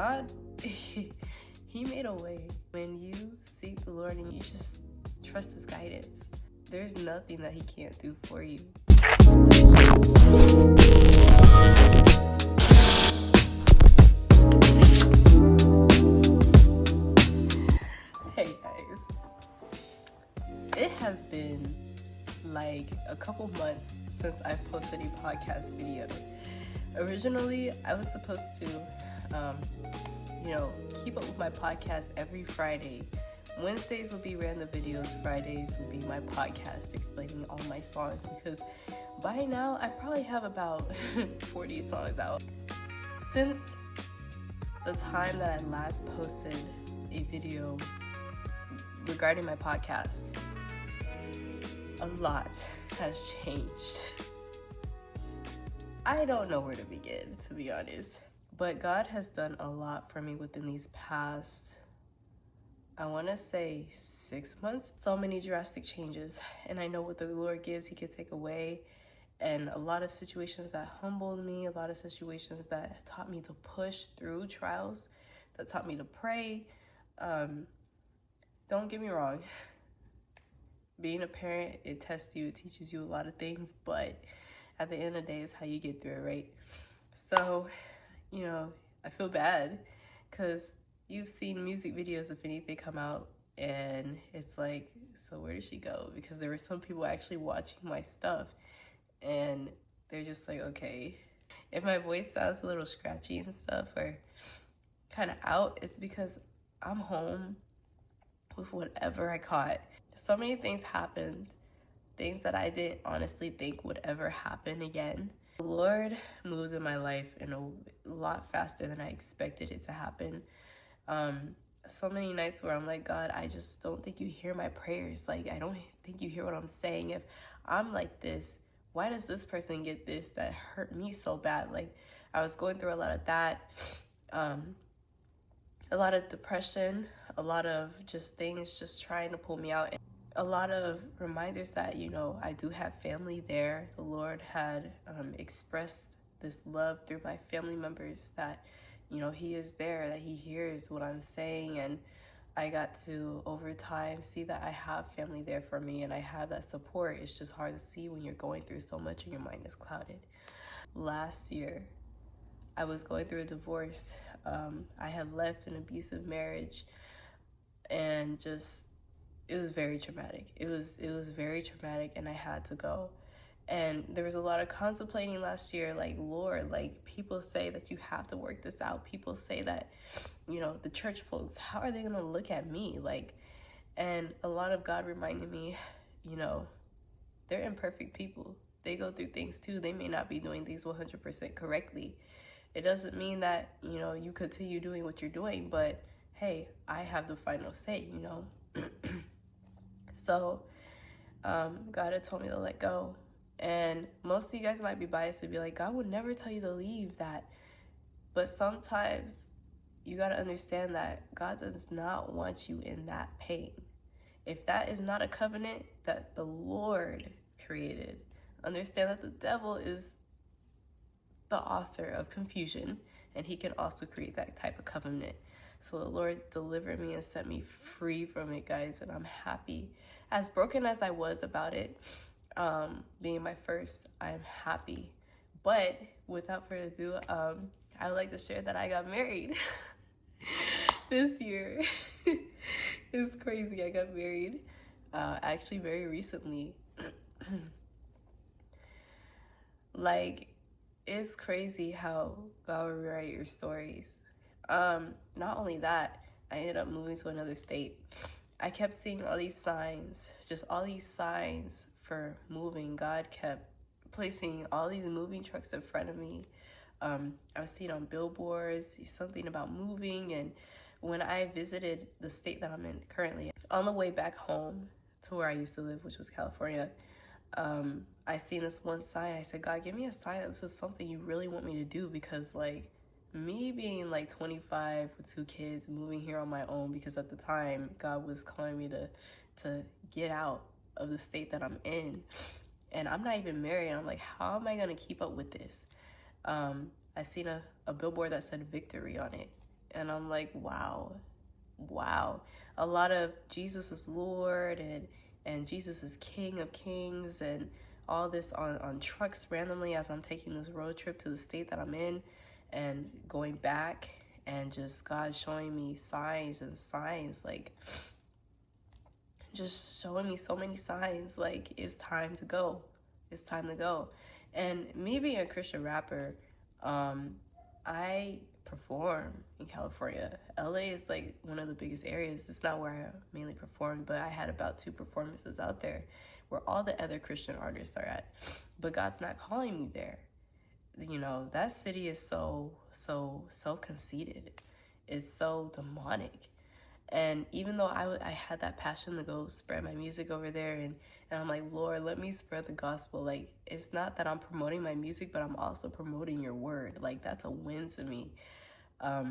God, he made a way. When you seek the Lord and you just trust his guidance, there's nothing that he can't do for you. Hey guys, it has been like a couple months since I posted a podcast video. Originally, I was supposed to keep up with my podcast every Friday. Wednesdays would be random videos, Fridays would be my podcast explaining all my songs, because by now I probably have about 40 songs out. Since the time that I last posted a video regarding my podcast, a lot has changed. I don't know where to begin, to be honest. But God has done a lot for me within these past, I want to say 6 months. So many drastic changes. And I know what the Lord gives, he can take away. And a lot of situations that humbled me, a lot of situations that taught me to push through trials, that taught me to pray. Don't get me wrong. Being a parent, it tests you, it teaches you a lot of things. But at the end of the day, it's how you get through it, right? So, I feel bad because you've seen music videos, if anything, come out, and it's like, so where did she go? Because there were some people actually watching my stuff, and they're just like, okay. If my voice sounds a little scratchy and stuff, or kind of out, it's because I'm home with whatever I caught. So many things happened, things that I didn't honestly think would ever happen again. The Lord moved in my life in a lot faster than I expected it to happen. So many nights where I'm like, God, I just don't think you hear my prayers. Like, I don't think you hear what I'm saying. If I'm like this, why does this person get this that hurt me so bad? Like, I was going through a lot of that, a lot of depression, a lot of just things just trying to pull me out. A lot of reminders that, I do have family there. The Lord had expressed this love through my family members, that, he is there, that he hears what I'm saying. And I got to, over time, see that I have family there for me, and I have that support. It's just hard to see when you're going through so much and your mind is clouded. Last year, I was going through a divorce. I had left an abusive marriage, and it was very traumatic. It was very traumatic, and I had to go. And there was a lot of contemplating last year, like, Lord, like, people say that you have to work this out. People say that, the church folks, how are they going to look at me? Like, and a lot of God reminded me, they're imperfect people. They go through things too. They may not be doing things 100% correctly. It doesn't mean that, you continue doing what you're doing, but hey, I have the final say, So, God had told me to let go. And most of you guys might be biased and be like, God would never tell you to leave that. But sometimes you got to understand that God does not want you in that pain. If that is not a covenant that the Lord created, understand that the devil is the author of confusion, and he can also create that type of covenant. So the Lord delivered me and set me free from it, guys, and I'm happy. As broken as I was about it, being my first, I'm happy. But without further ado, I would like to share that I got married this year. It's crazy. I got married actually very recently. Like, it's crazy how God will rewrite your stories. Not only that, I ended up moving to another state. I kept seeing all these signs, just all these signs for moving. God kept placing all these moving trucks in front of me. I was seeing on billboards, something about moving. And when I visited the state that I'm in currently, on the way back home to where I used to live, which was California, I seen this one sign. I said, God, give me a sign that this is something you really want me to do, because like, me being like 25 with 2 kids, moving here on my own, because at the time God was calling me to get out of the state that I'm in, and I'm not even married. I'm like, how am I gonna keep up with this? I seen a billboard that said victory on it, And I'm like, wow, wow. A lot of Jesus is Lord and Jesus is King of Kings and all this on trucks randomly as I'm taking this road trip to the state that I'm in and going back, and just God showing me signs and signs, like just showing me so many signs, like it's time to go. It's time to go. And me being a Christian rapper, I perform in California. LA is like one of the biggest areas. It's not where I mainly perform, but I had about 2 performances out there where all the other Christian artists are at. But God's not calling me there. You know, that city is so conceited. It's so demonic. And even though I had that passion to go spread my music over there, and I'm like, Lord, let me spread the gospel. Like, it's not that I'm promoting my music, but I'm also promoting your word. Like, that's a win to me. I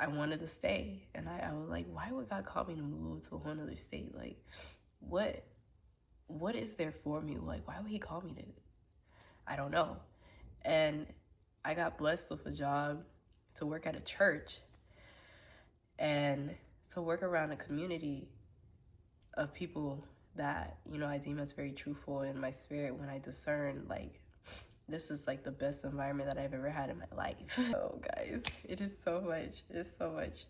wanted to stay, and I was like, why would God call me to move to a whole other state? Like, what is there for me? Like, why would he call me to? I don't know. And I got blessed with a job to work at a church and to work around a community of people that, you know, I deem as very truthful in my spirit, when I discern, like, this is like the best environment that I've ever had in my life. Oh, guys, it is so much. It is so much.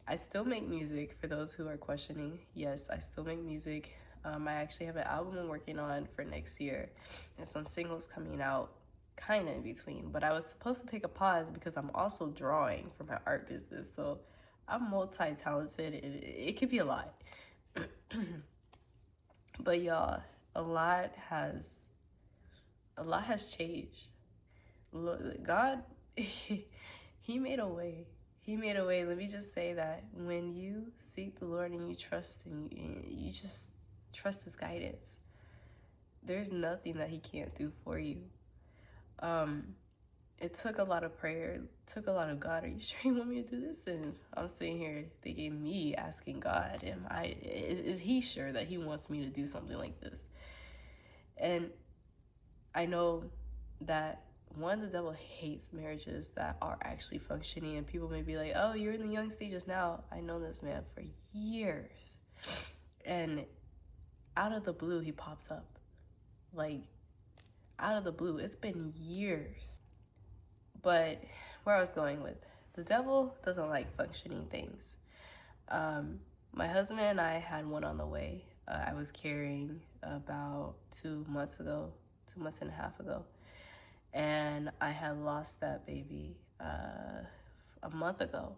I still make music, for those who are questioning. Yes, I still make music. I actually have an album I'm working on for next year and some singles coming out kind of in between. But I was supposed to take a pause because I'm also drawing for my art business. So I'm multi-talented. It could be a lot. But y'all, a lot has changed. God, he made a way. He made a way. Let me just say that when you seek the Lord and you trust, and you just trust his guidance, there's nothing that he can't do for you. It took a lot of prayer. It took a lot of, God, are you sure you want me to do this? And I'm sitting here thinking, me asking God, is he sure that he wants me to do something like this? And I know that, one, the devil hates marriages that are actually functioning, and people may be like, oh, you're in the young stages now. I know this man for years, and out of the blue he pops up, like out of the blue. It's been years. But where I was going with, the devil doesn't like functioning things. My husband and I had one on the way. I was carrying about 2 months ago, 2.5 months ago. And I had lost that baby a month ago.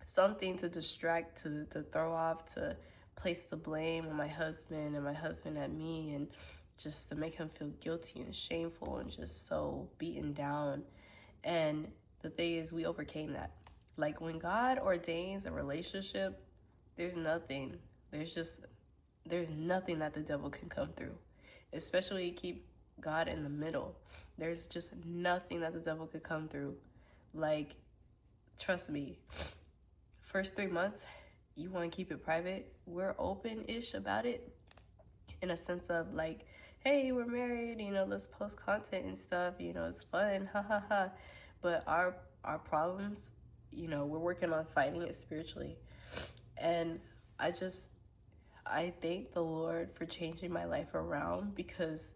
Something to distract, to throw off, to place the blame on my husband and my husband at me, and just to make him feel guilty and shameful and just so beaten down. And the thing is, we overcame that. Like, when God ordains a relationship, there's nothing that the devil can come through, especially when you keep God in the middle. There's just nothing that the devil could come through. Like, trust me, first 3 months, you want to keep it private. We're open-ish about it, in a sense of like, hey, we're married, you know, let's post content and stuff, you know, it's fun, ha ha ha. But our problems, you know, we're working on fighting it spiritually. And I thank the Lord for changing my life around, because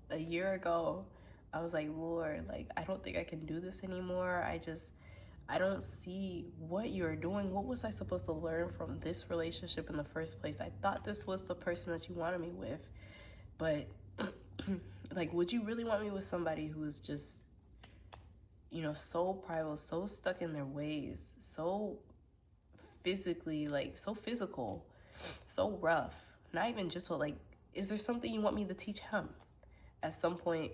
a year ago I was like, Lord, like, I don't think I can do this anymore. I don't see what you're doing. What was I supposed to learn from this relationship in the first place? I thought this was the person that you wanted me with. But like, would you really want me with somebody who is just, you know, so prideful, so stuck in their ways, so physically, like, so physical, so rough, not even gentle? Like, is there something you want me to teach him? At some point,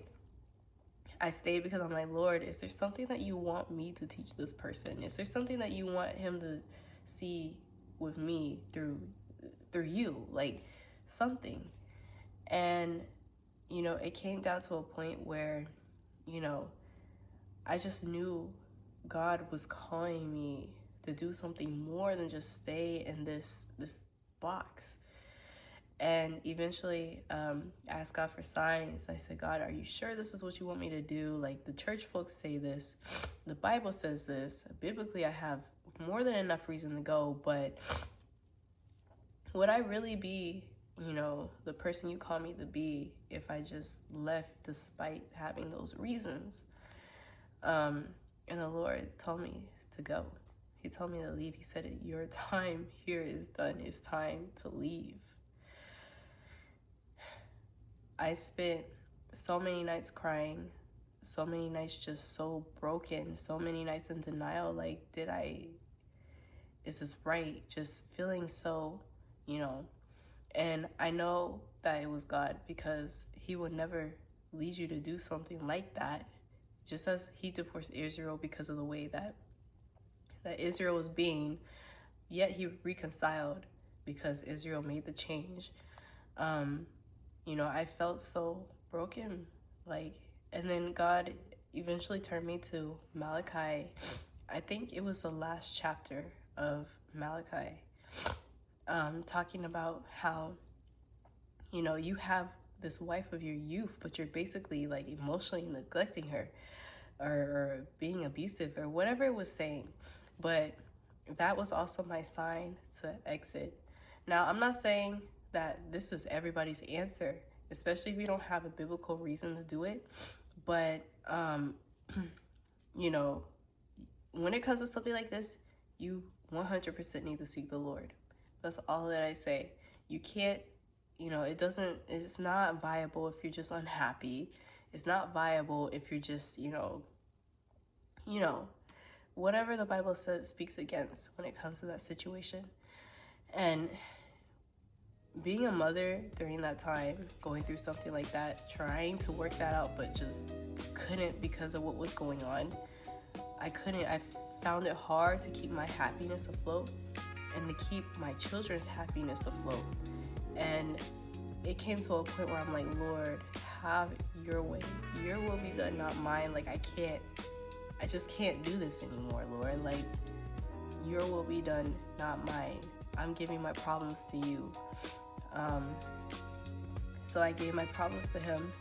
I stayed because I'm like, Lord, is there something that you want me to teach this person? Is there something that you want him to see with me through you? Like, something. And, you know, it came down to a point where, you know, I just knew God was calling me to do something more than just stay in this box. and eventually asked God for signs. I said, God, are you sure this is what you want me to do? Like, the church folks say this, the Bible says this. Biblically, I have more than enough reason to go, but would I really be, the person you call me to be if I just left despite having those reasons? And the Lord told me to go. He told me to leave. He said, your time here is done. It's time to leave. I spent so many nights crying, so many nights just so broken, so many nights in denial. Like, is this right? Just feeling so, and I know that it was God, because he would never lead you to do something like that. Just as he divorced Israel because of the way that Israel was being, yet he reconciled because Israel made the change. I felt so broken, and then God eventually turned me to Malachi. I think it was the last chapter of Malachi, talking about how, you have this wife of your youth, but you're basically like emotionally neglecting her, or being abusive, or whatever it was saying. But that was also my sign to exit. Now, I'm not saying that this is everybody's answer, especially if you don't have a biblical reason to do it. But, when it comes to something like this, you 100% need to seek the Lord. That's all that I say. You can't, it's not viable if you're just unhappy. It's not viable if you're just, whatever the Bible says speaks against when it comes to that situation. And being a mother during that time, going through something like that, trying to work that out, but just couldn't because of what was going on. I found it hard to keep my happiness afloat and to keep my children's happiness afloat. And it came to a point where I'm like, Lord, have your way. Your will be done, not mine. Like, I just can't do this anymore, Lord. Like, your will be done, not mine. I'm giving my problems to you. So I gave my problems to him.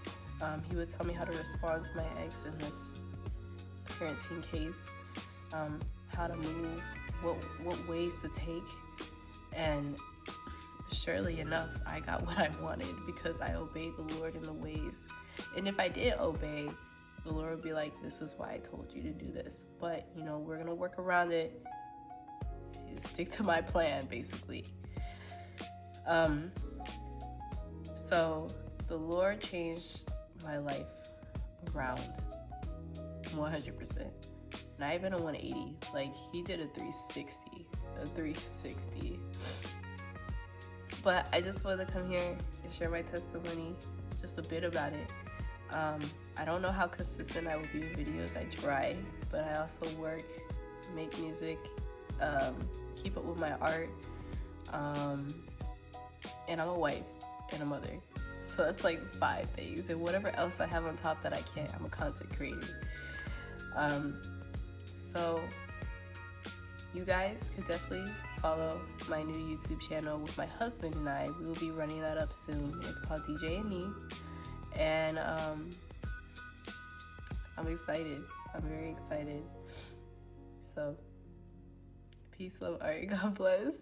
He would tell me how to respond to my ex in this parenting case, how to move, what ways to take. And surely enough, I got what I wanted because I obeyed the Lord in the ways. And if I did obey, the Lord would be like, this is why I told you to do this. But, we're going to work around it. Stick to my plan, basically. So the Lord changed my life around 100%. Not even a 180. Like, he did a 360. But I just wanted to come here and share my testimony, just a bit about it. I don't know how consistent I will be with videos. I try, but I also work, make music, keep up with my art, and I'm a wife and a mother. So that's like 5 things, and whatever else I have on top that I can't, I'm a content creator. So you guys could definitely follow my new YouTube channel with my husband and I. We will be running that up soon. It's called DJ and Me, and I'm excited. I'm very excited. So peace, love, art. God bless.